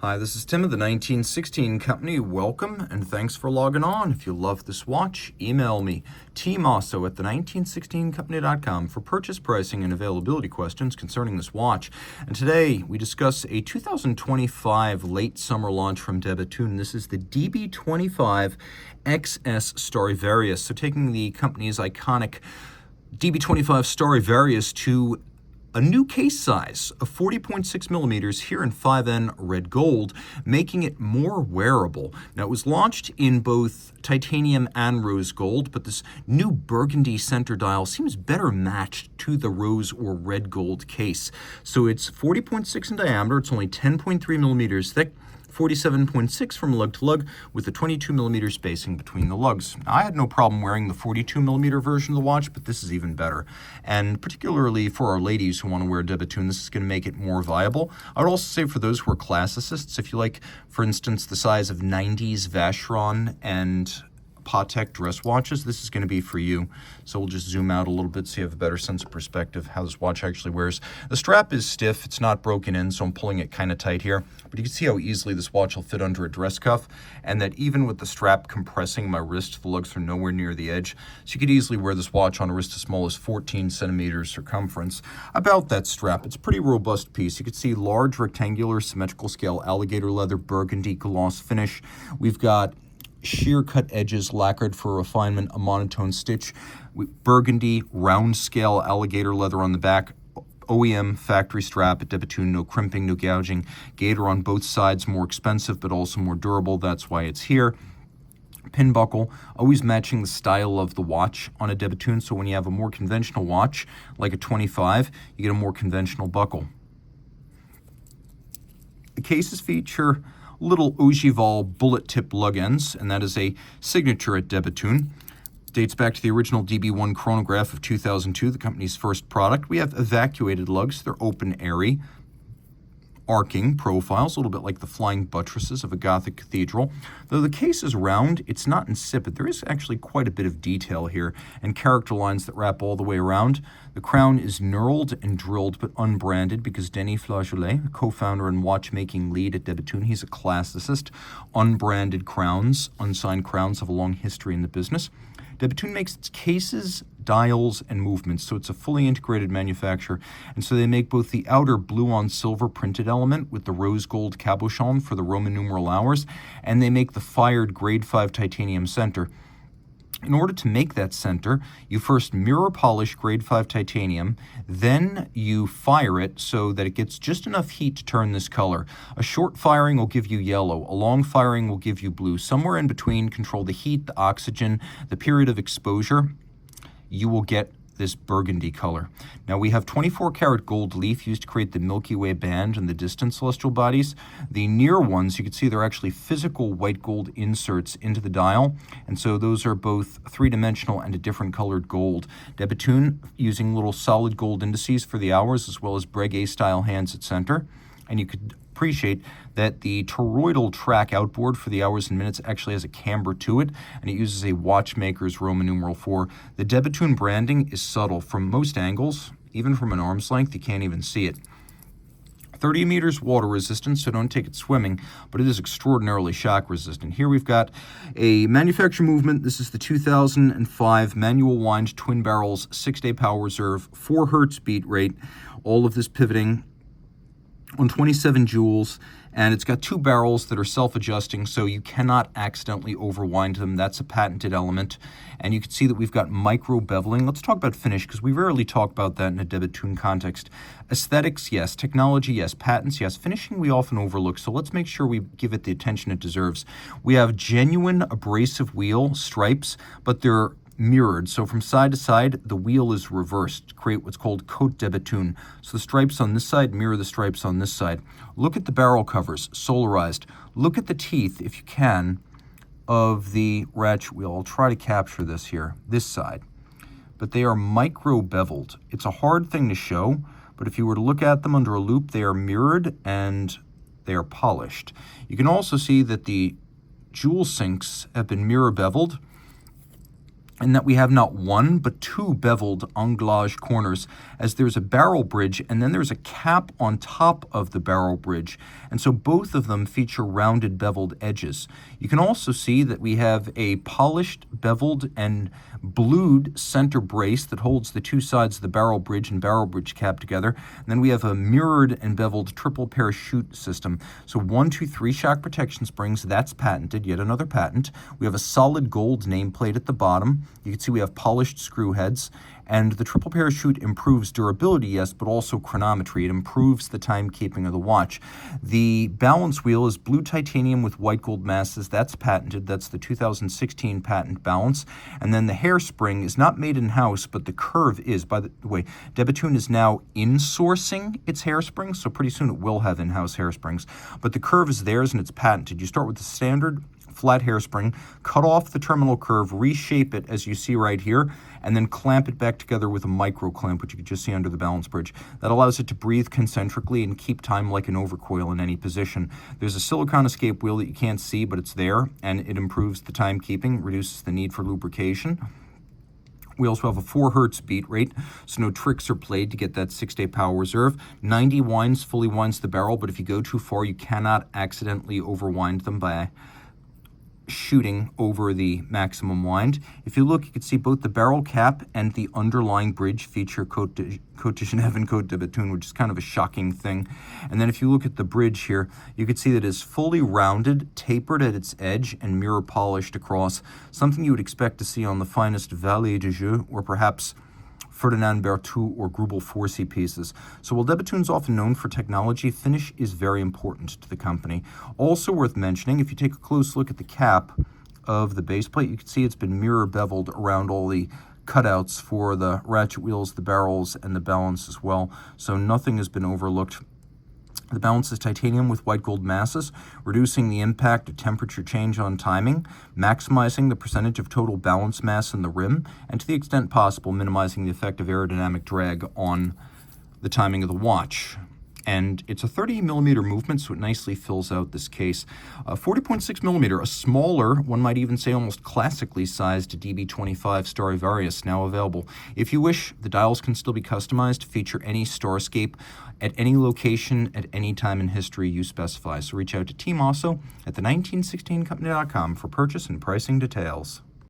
Hi, this is Tim of the 1916 Company. Welcome and thanks for logging on. If you love this watch, email me, Team Mosso at the1916company.com for purchase pricing and availability questions concerning this watch. And today we discuss a 2025 late summer launch from Bethune. This is the DB25xs Starry Varius. So taking the company's iconic DB25 Starry Varius to a new case size of 40.6 millimeters here in 5N red gold, making it more wearable. Now, it was launched in both titanium and rose gold, but this new burgundy center dial seems better matched to the rose or red gold case. So it's 40.6 in diameter, it's only 10.3 millimeters thick, 47.6 from lug to lug with a 22 millimeter spacing between the lugs. Now, I had no problem wearing the 42 millimeter version of the watch, but this is even better. And particularly for our ladies who want to wear Bethune, this is going to make it more viable. I would also say for those who are classicists, if you like, for instance, the size of 90s Vacheron and Patek dress watches, this is going to be for you. So we'll just zoom out a little bit so you have a better sense of perspective how this watch actually wears. The strap is stiff, it's not broken in, so I'm pulling it kind of tight here, but you can see how easily this watch will fit under a dress cuff, and that even with the strap compressing my wrist, the lugs are nowhere near the edge, so you could easily wear this watch on a wrist as small as 14 centimeters circumference. About that strap, it's a pretty robust piece. You can see large rectangular symmetrical scale alligator leather burgundy gloss finish. We've got sheer cut edges lacquered for refinement, a monotone stitch, burgundy round scale alligator leather on the back, OEM factory strap at Bethune, no crimping, no gouging, gator on both sides, more expensive but also more durable, that's why it's here. Pin buckle, always matching the style of the watch on a Bethune, so when you have a more conventional watch, like a 25, you get a more conventional buckle. The cases feature little ogival bullet tip lug ends, and that is a signature at Bethune. Dates back to the original DB1 chronograph of 2002, the company's first product. We have evacuated lugs. They're open, airy, arcing profiles, a little bit like the flying buttresses of a Gothic cathedral. Though the case is round, it's not insipid. There is actually quite a bit of detail here and character lines that wrap all the way around. The crown is knurled and drilled but unbranded because Denis Flageolet, co-founder and watchmaking lead at Bethune, he's a classicist. Unbranded crowns, unsigned crowns have a long history in the business. Bethune makes its cases, dials, and movements, so it's a fully integrated manufacturer. And so they make both the outer blue on silver printed element with the rose gold cabochon for the Roman numeral hours, and they make the fired grade 5 titanium center. In order to make that center, you first mirror polish grade 5 titanium, then you fire it so that it gets just enough heat to turn this color. A short firing will give you yellow, a long firing will give you blue. Somewhere in between, control the heat, the oxygen, the period of exposure, you will get this burgundy color. Now we have 24 karat gold leaf used to create the Milky Way band and the distant celestial bodies. The near ones, you can see they're actually physical white gold inserts into the dial, and so those are both three-dimensional and a different colored gold. Bethune using little solid gold indices for the hours as well as Breguet style hands at center, and you could appreciate that the toroidal track outboard for the hours and minutes actually has a camber to it, and it uses a watchmaker's Roman numeral 4. The Bethune branding is subtle. From most angles, even from an arm's length, you can't even see it. 30 meters water resistant, so don't take it swimming, but it is extraordinarily shock resistant. Here we've got a manufacturer movement. This is the 2005 manual wind twin barrels, 6-day power reserve, 4 hertz beat rate, all of this pivoting on 27 joules, and it's got 2 barrels that are self-adjusting, so you cannot accidentally overwind them. That's a patented element. And you can see that we've got micro beveling. Let's talk about finish, because we rarely talk about that in a Bethune context. Aesthetics, yes. Technology, yes. Patents, yes. Finishing, we often overlook, so let's make sure we give it the attention it deserves. We have genuine abrasive wheel stripes, but they're mirrored, so from side to side the wheel is reversed to create what's called Côte de Bethune. So the stripes on this side mirror the stripes on this side. Look at the barrel covers, solarized. Look at the teeth, if you can, of the ratchet wheel. I'll try to capture this here, this side, but they are micro beveled. It's a hard thing to show, but if you were to look at them under a loupe, they are mirrored and they are polished. You can also see that the jewel sinks have been mirror beveled. in that we have not one, but two beveled anglage corners, as there's a barrel bridge and then there's a cap on top of the barrel bridge. And so both of them feature rounded beveled edges. You can also see that we have a polished, beveled, and blued center brace that holds the two sides of the barrel bridge and barrel bridge cap together. And then we have a mirrored and beveled triple parachute system. So 1, 2, 3 shock protection springs, that's patented, yet another patent. We have a solid gold nameplate at the bottom. You can see we have polished screw heads, and the triple parachute improves durability, yes, but also chronometry. It improves the timekeeping of the watch. The balance wheel is blue titanium with white gold masses. That's patented. That's the 2016 patent balance. And then the hairspring is not made in-house, but the curve is. By the way, de Bethune is now insourcing its hairsprings, so pretty soon it will have in-house hairsprings. But the curve is theirs, and it's patented. You start with the standard flat hairspring, cut off the terminal curve, reshape it as you see right here, and then clamp it back together with a micro clamp, which you can just see under the balance bridge. That allows it to breathe concentrically and keep time like an overcoil in any position. There's a silicone escape wheel that you can't see, but it's there, and it improves the timekeeping, reduces the need for lubrication. We also have a 4 hertz beat rate, so no tricks are played to get that 6-day power reserve. 90 winds fully winds the barrel, but if you go too far, you cannot accidentally overwind them by shooting over the maximum wind. If you look, you can see both the barrel cap and the underlying bridge feature Côte de Genève and Côte de Bethune, which is kind of a shocking thing. And then if you look at the bridge here, you can see that it is fully rounded, tapered at its edge, and mirror polished across, something you would expect to see on the finest Valet de Jeu, or perhaps Ferdinand Berthoud or Grubel 4C pieces. So while de Bethune's often known for technology, finish is very important to the company. Also worth mentioning, if you take a close look at the cap of the base plate, you can see it's been mirror beveled around all the cutouts for the ratchet wheels, the barrels, and the balance as well. So nothing has been overlooked. The balance is titanium with white gold masses, reducing the impact of temperature change on timing, maximizing the percentage of total balance mass in the rim, and to the extent possible, minimizing the effect of aerodynamic drag on the timing of the watch. And it's a 30 millimeter movement, so it nicely fills out this case. 40.6 millimeter, a smaller, one might even say almost classically sized DB25 Starry Varius, now available. If you wish, the dials can still be customized to feature any starscape at any location at any time in history you specify. So reach out to Team Mosso at the 1916company.com for purchase and pricing details.